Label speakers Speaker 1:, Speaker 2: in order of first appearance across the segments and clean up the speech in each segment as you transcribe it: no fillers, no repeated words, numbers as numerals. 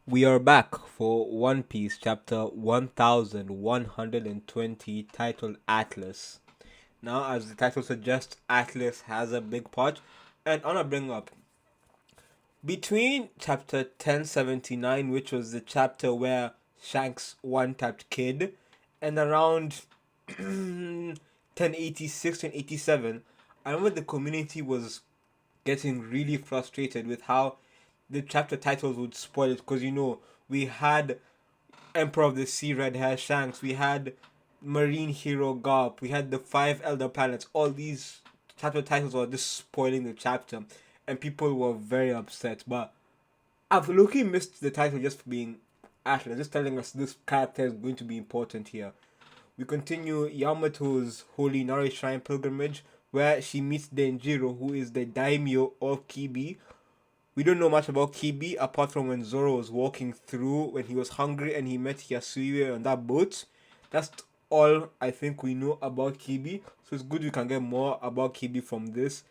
Speaker 1: We are back for One Piece chapter 1120 titled Atlas. Now, as the title suggests, Atlas has a big part, and I want to bring up between chapter 1079, which was the chapter where Shanks one tapped Kid, and around 1086 and 87, I remember the community was getting really frustrated with how the chapter titles would spoil it because we had Emperor of the Sea Red Hair Shanks, we had Marine Hero Garp, we had the five Elder Planets. All these chapter titles were just spoiling the chapter, and people were very upset. But I've luckily missed the title just for being Atlas, just telling us this character is going to be important here. We continue Yamato's Holy Nari Shrine pilgrimage, where she meets Denjiro, who is the daimyo of Kibi. We don't know much about Kibi apart from when Zoro was walking through when he was hungry and he met Yasui on that boat. That's all I think we know about Kibi. So it's good we can get more about Kibi from this.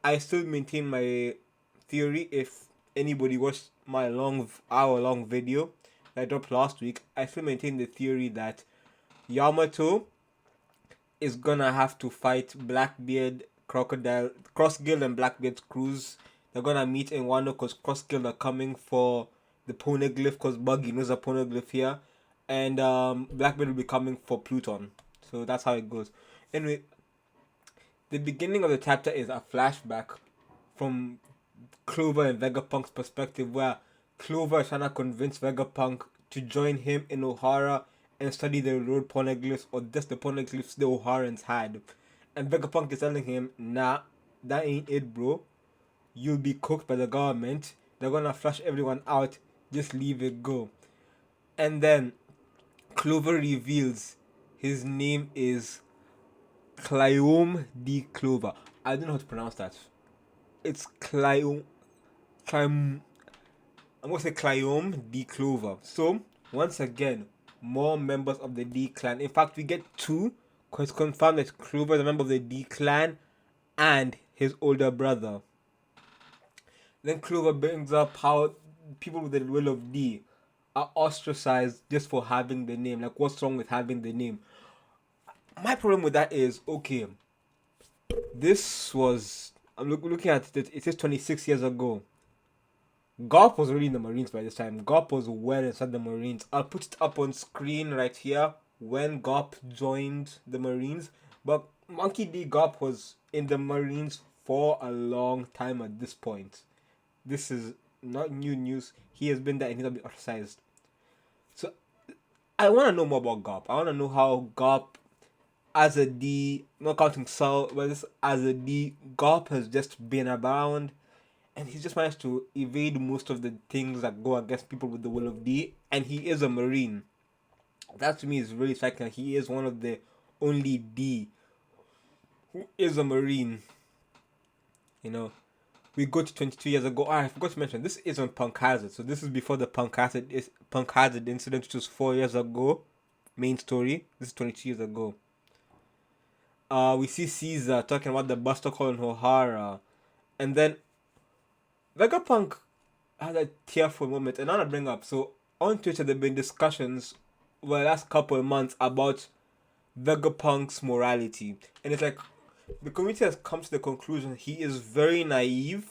Speaker 1: I still maintain my theory. If anybody watched my hour long video that I dropped last week, I still maintain the theory that Yamato is gonna have to fight Blackbeard, Crocodile, Crossgill, and Blackbeard's crews. They're gonna meet in Wano because Crossgill are coming for the Poneglyph because Buggy knows a Poneglyph here, and Blackbeard will be coming for Pluton. So that's how it goes. Anyway, the beginning of the chapter is a flashback from Clover and Vegapunk's perspective, where Clover is trying to convince Vegapunk to join him in Ohara and study the road poneglyphs, or just the poneglyphs the Oharans had. And Vegapunk is telling him, nah, that ain't it, bro. You'll be cooked by the government. They're gonna flush everyone out. Just leave it go. And then Clover reveals his name is Clyome D. Clover. I don't know how to pronounce that. It's Clyome. I'm gonna say Clyome D. Clover. So, once again, more members of the D clan. In fact, we get two, because it's confirmed that Clover is a member of the D clan and his older brother. Then Clover brings up how people with the will of D are ostracized just for having the name. Like, what's wrong with having the name? My problem with that is, okay, this was, I'm looking at it, it says 26 years ago. Garp was already in the Marines by this time. Garp was well inside the Marines. I'll put it up on screen right here when Garp joined the Marines. But Monkey D. Garp was in the Marines for a long time at this point. This is not new news. He has been there and he's not been ostracized. So I want to know more about Garp. I want to know how Garp, as a D, not counting Cell, but just as a D, Garp has just been around and he's just managed to evade most of the things that go against people with the will of D, and he is a Marine. That to me is really striking. He is one of the only D who is a Marine. We go to 22 years ago. I forgot to mention, this isn't Punk Hazard, so this is before the Punk Hazard incident, which was 4 years ago. Main story. This is 22 years ago. We see Caesar talking about the Buster Call in Ohara, and then Vegapunk had a tearful moment, and I want to bring up. So on Twitter, there've been discussions over the last couple of months about Vegapunk's morality, and it's like the community has come to the conclusion he is very naive,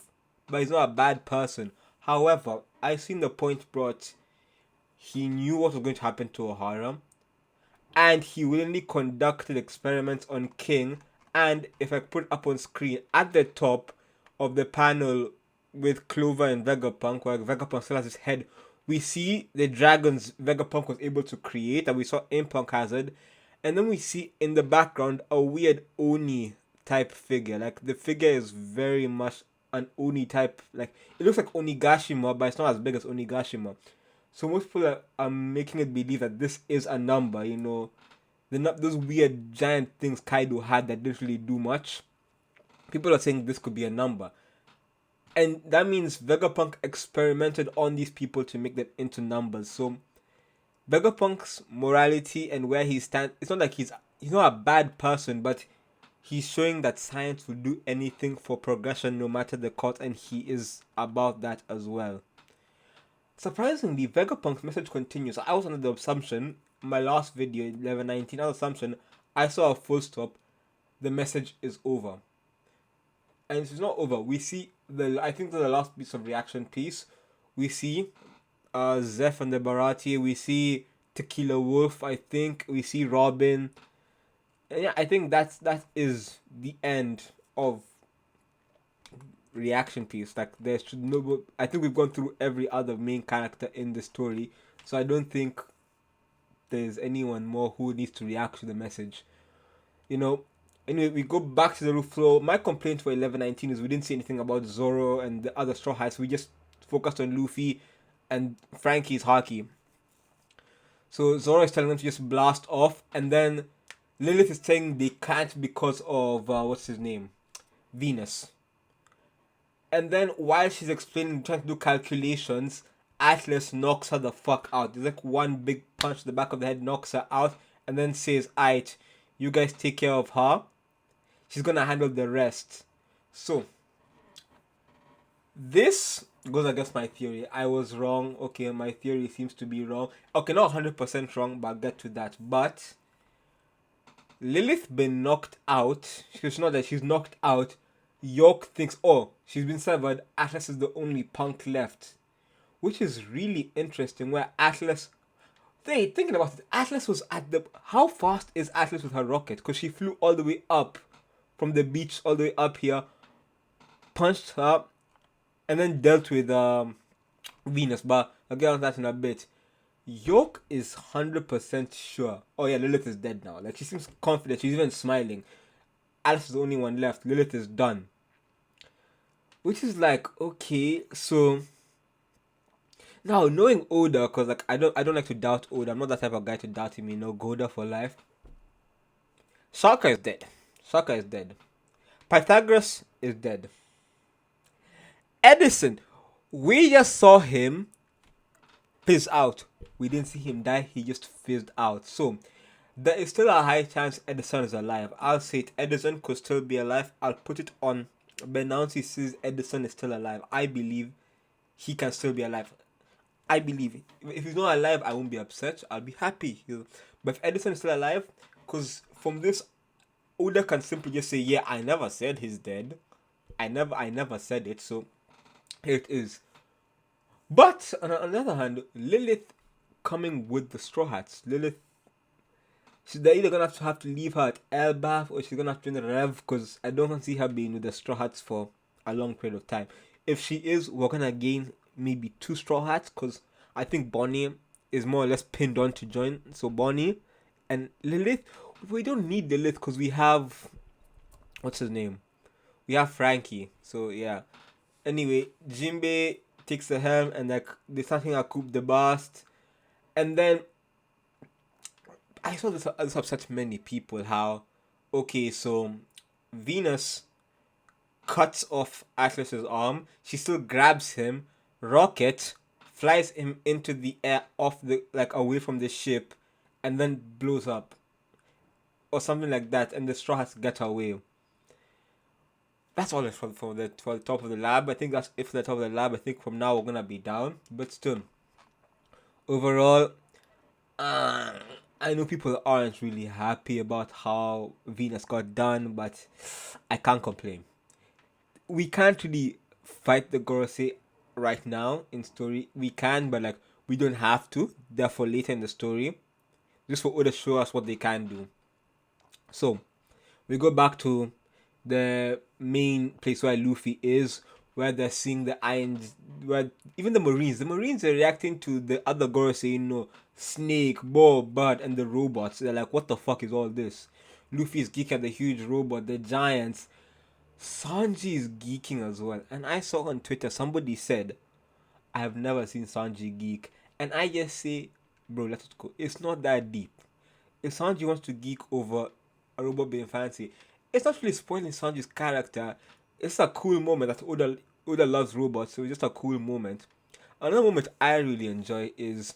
Speaker 1: but he's not a bad person. However, I've seen the point brought. He knew what was going to happen to Ohara, and he willingly conducted experiments on King. And if I put up on screen at the top of the panel with Clover and Vegapunk, where Vegapunk still has his head, we see the dragons Vegapunk was able to create that we saw in Punk Hazard, and then we see in the background a weird Oni type figure. Like, the figure is very much an Oni type. Like, it looks like Onigashima, but it's not as big as Onigashima. So most people are making it believe that this is a number. They're not those weird giant things Kaido had that didn't really do much. People are saying this could be a number. And that means Vegapunk experimented on these people to make them into numbers. So Vegapunk's morality and where he stands, it's not like he's not a bad person, but he's showing that science will do anything for progression no matter the cost, and he is about that as well. surprisingly, Vegapunk's message continues. I was under the assumption, my last video, 11:19, I was assumption, I saw a full stop, the message is over. And it's not over. We see I think the last piece of reaction piece, we see Zeph and the Barati, we see Tequila Wolf, I think, we see Robin. And yeah, I think that is the end of reaction piece. Like there should no. I think we've gone through every other main character in the story, so I don't think there's anyone more who needs to react to the message. You know. Anyway, we go back to the roof floor. My complaint for 11:19 is we didn't see anything about Zoro and the other Straw Hats. We just focused on Luffy and Frankie's Haki. So Zoro is telling them to just blast off, and then Lilith is saying they can't because of what's his name, Venus. And then while she's explaining, trying to do calculations, Atlas knocks her the fuck out. There's like one big punch to the back of the head, knocks her out, and then says, "Aight, you guys take care of her. She's gonna handle the rest." So this goes against my theory. I was wrong. Okay, my theory seems to be wrong. Okay, not 100% wrong, but I'll get to that. But Lilith been knocked out. She's not that she's knocked out. York thinks, oh, she's been severed. Atlas is the only punk left, which is really interesting. Where Atlas, thinking about it, Atlas was at the. How fast is Atlas with her rocket? Because she flew all the way up from the beach all the way up here, punched her, and then dealt with Venus. But I'll get on that in a bit. York is 100% sure. Oh yeah, Lilith is dead now. Like she seems confident. She's even smiling. Alice is the only one left. Lilith is done. Which is like, okay, so now knowing Oda, cause like I don't like to doubt Oda. I'm not that type of guy to doubt him. You know, Goda for life. Sokka is dead. Sokka is dead. Pythagoras is dead. Edison, we just saw him fizz out. We didn't see him die. He just fizzed out. So there is still a high chance Edison is alive. I'll say it. Edison could still be alive. I'll put it on Benansi says Edison is still alive. I believe he can still be alive. I believe it. If he's not alive, I won't be upset. I'll be happy. But if Edison is still alive, because from this, Oda can simply just say, yeah, I never said he's dead. I never said it. So here it is. But on the other hand, Lilith coming with the Straw Hats. Lilith, they're either gonna have to leave her at Elbaf or she's gonna have to join the Rev, because I don't see her being with the Straw Hats for a long period of time. If she is, we're gonna gain maybe 2 Straw Hats, because I think Bonnie is more or less pinned on to join. So Bonnie and Lilith, we don't need Lilith because we have, what's his name? We have Frankie. So yeah. Anyway, Jinbei takes the helm and like they're starting a coup de bast, and then I saw this upset many people. How, okay, so Venus cuts off Atlas's arm. She still grabs him. Rocket flies him into the air, off the like away from the ship, and then blows up, or something like that. And the Straw has to get away. That's all for the top of the lab. I think that's it for the top of the lab. I think from now we're gonna be down, but still, overall, I know people aren't really happy about how Venus got done, but I can't complain. We can't really fight the Gorosei right now in story. We can, but like we don't have to. Therefore, later in the story, just for Oda to show us what they can do. So we go back to the main place where Luffy is, where they're seeing the irons, where even the Marines are reacting to the other Gorosei, Snake, Bob, Bud, and the robots. They're like, what the fuck is all this? Luffy is geeking at the huge robot, the giants. Sanji is geeking as well. And I saw on Twitter, somebody said, I have never seen Sanji geek. And I just say, bro, let it go. It's not that deep. If Sanji wants to geek over a robot being fancy, it's not really spoiling Sanji's character. It's a cool moment that Oda loves robots, so it's just a cool moment. Another moment I really enjoy is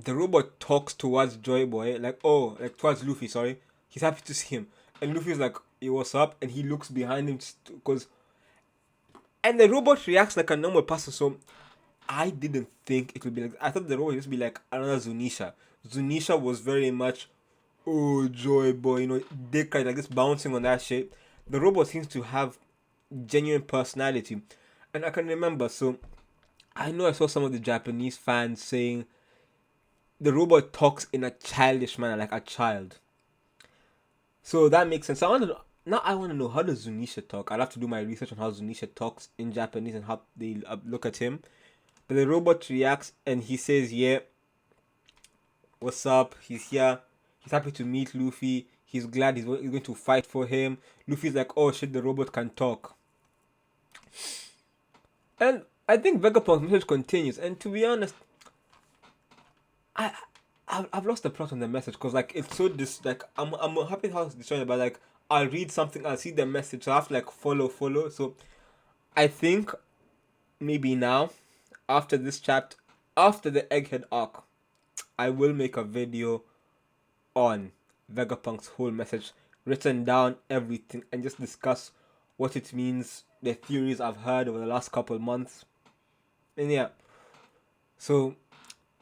Speaker 1: the robot talks towards Joy Boy, like towards Luffy, sorry. He's happy to see him. And Luffy's like, hey, what's up? And he looks behind him, and the robot reacts like a normal person. So I didn't think it would be like. I thought the role would just be like another Zunisha. Zunisha was very much, oh joy boy, dick right like this bouncing on that shit. The robot seems to have genuine personality, and I can remember. So I know I saw some of the Japanese fans saying the robot talks in a childish manner, like a child. So that makes sense. So I want to know, how does Zunisha talk? I'll have to do my research on how Zunisha talks in Japanese and how they look at him. But the robot reacts and he says, "Yeah, what's up? He's here. He's happy to meet Luffy. He's glad he's going to fight for him." Luffy's like, "Oh shit, the robot can talk." And I think Vegapunk's message continues. And to be honest, I I've lost the plot on the message because like it's so like I'm happy how it's destroyed, but like I'll read something, I'll see the message, so I have to like follow. So I think maybe now, after this chapter, after the Egghead arc, I will make a video on Vegapunk's whole message, written down everything, and just discuss what it means, the theories I've heard over the last couple months. And yeah, so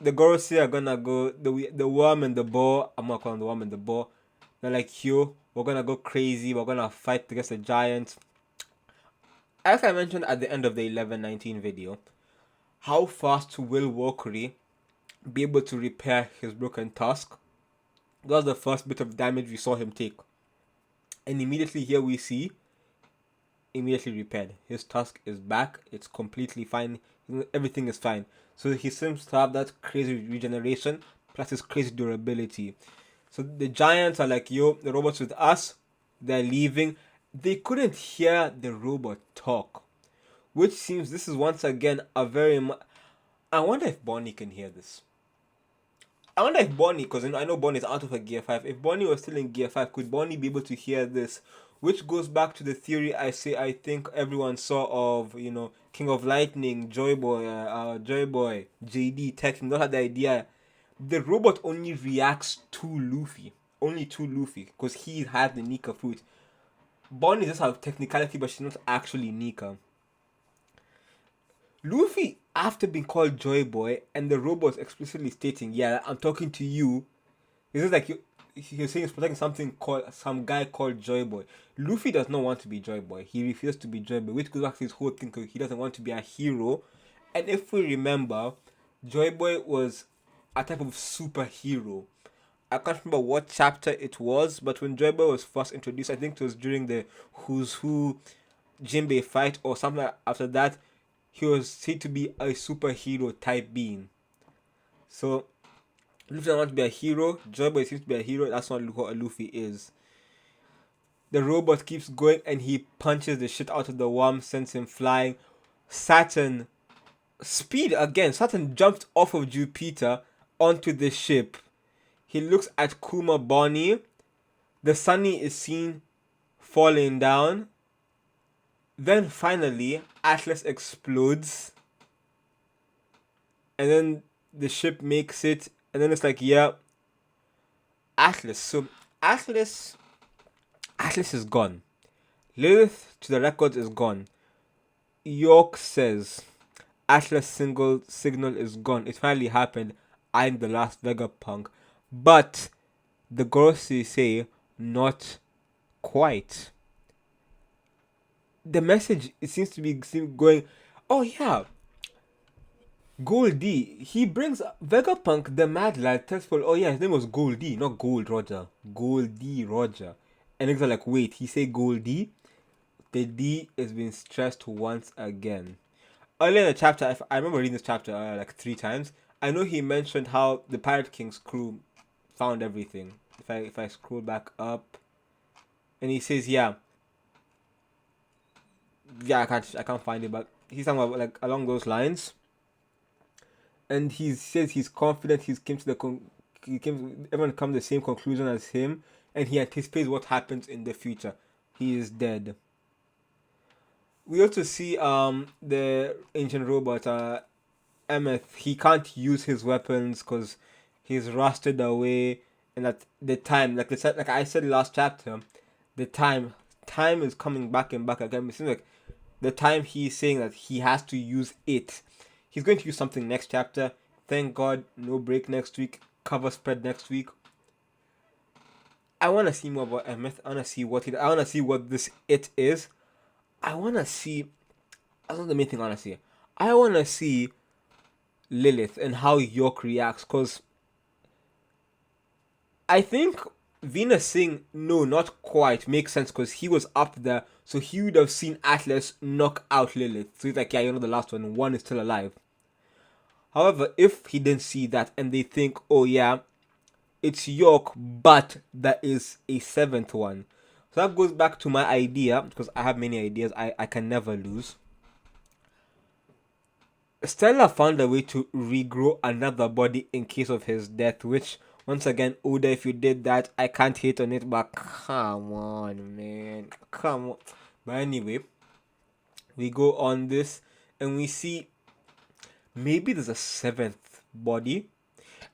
Speaker 1: the Gorosei are gonna go, the worm and the boar, I'm not calling the worm and the boar. They're like, yo, we're gonna go crazy, we're gonna fight against the giant. As I mentioned at the end of the 1119 video, how fast will Walkery be able to repair his broken tusk? That was the first bit of damage we saw him take. And immediately here we see, immediately repaired. His tusk is back, it's completely fine, everything is fine. So he seems to have that crazy regeneration, plus his crazy durability. So the giants are like, yo, the robot's with us, they're leaving. They couldn't hear the robot talk, which seems this is once again a very I wonder if Bonnie can hear this. I wonder if Bonnie, because I know Bonnie is out of her Gear 5. If Bonnie was still in Gear 5, could Bonnie be able to hear this? Which goes back to the theory I think everyone saw of, King of Lightning, Joy Boy, JD, Tekken, not had the idea. The robot only reacts to Luffy. Only to Luffy, because he has the Nika fruit. Bonnie just has technicality, but she's not actually Nika. Luffy, after being called Joy Boy, and the robot explicitly stating, "Yeah, I'm talking to you," this is like he's saying he's protecting some guy called Joy Boy. Luffy does not want to be Joy Boy. He refuses to be Joy Boy, which goes back to his whole thing. He doesn't want to be a hero. And if we remember, Joy Boy was a type of superhero. I can't remember what chapter it was, but when Joy Boy was first introduced, I think it was during the Who's Who Jinbei fight or something after that. He was said to be a superhero type being. So Luffy doesn't want to be a hero. Joy Boy seems to be a hero. That's not what Luffy is. The robot keeps going and he punches the shit out of the worm, sends him flying. Saturn speed again. Saturn jumped off of Jupiter onto the ship. He looks at Kuma Bonnie. The Sunny is seen falling down. Then finally, Atlas explodes. And then the ship makes it. And then it's like, yeah, Atlas. So Atlas is gone. Lilith, to the records, is gone. York says Atlas signal is gone. It finally happened. I'm the last Vegapunk. But the Gorosei say not quite. The message, it seems to be going, oh yeah, Goldie. He brings Vegapunk, the mad lad, tells Paul, oh yeah, his name was Goldie, not Gold Roger. Goldie Roger. And niggas are like, wait, he say Goldie? The D is being stressed once again. Earlier in the chapter, I remember reading this chapter like 3 times. I know he mentioned how the Pirate King's crew found everything. If I scroll back up, and he says, yeah, I can't find it, but he's talking about like along those lines. And he says he's confident. Everyone come to the same conclusion as him, and he anticipates what happens in the future. He is dead. We also see the ancient robot Emeth. He can't use his weapons because he's rusted away, and at the time, like I said last chapter, the time is coming back and back again. It seems like the time he's saying that he has to use it. he's going to use something next chapter. Thank God, no break next week. Cover spread next week. I want to see more about Emmett. I want to see what I want to see what this it is. I want to see. That's not the main thing I want to see. I want to see Lilith and how York reacts, because I think Venus saying no, not quite makes sense because he was up there, so he would have seen Atlas knock out Lilith. So he's like, yeah, you're not the last one. One is still alive. However, if he didn't see that and they think, oh yeah, it's York, but there is a seventh one. So that goes back to my idea, because I have many ideas. I can never lose. Stella found a way to regrow another body in case of his death, which, once again, Oda, if you did that, I can't hate on it, but come on, man. Come on. But anyway, we go on this and we see maybe there's a seventh body.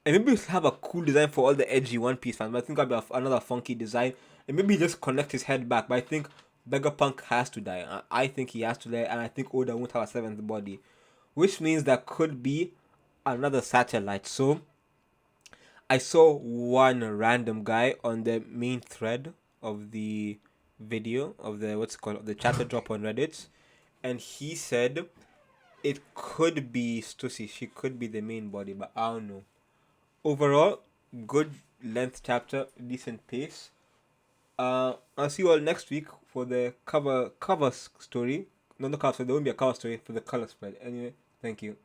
Speaker 1: And maybe we have a cool design for all the edgy One Piece fans, but I think that'll be another funky design. And maybe just connect his head back, but I think Vegapunk has to die. I think he has to die, and I think Oda won't have a seventh body, which means there could be another satellite. So I saw one random guy on the main thread of the video of the the chapter drop on Reddit, and he said it could be Stussy. She could be the main body, but I don't know. Overall, good length chapter, decent pace. I'll see you all next week for the cover story. Not the cover story. There won't be a cover story for the color spread. Anyway, thank you.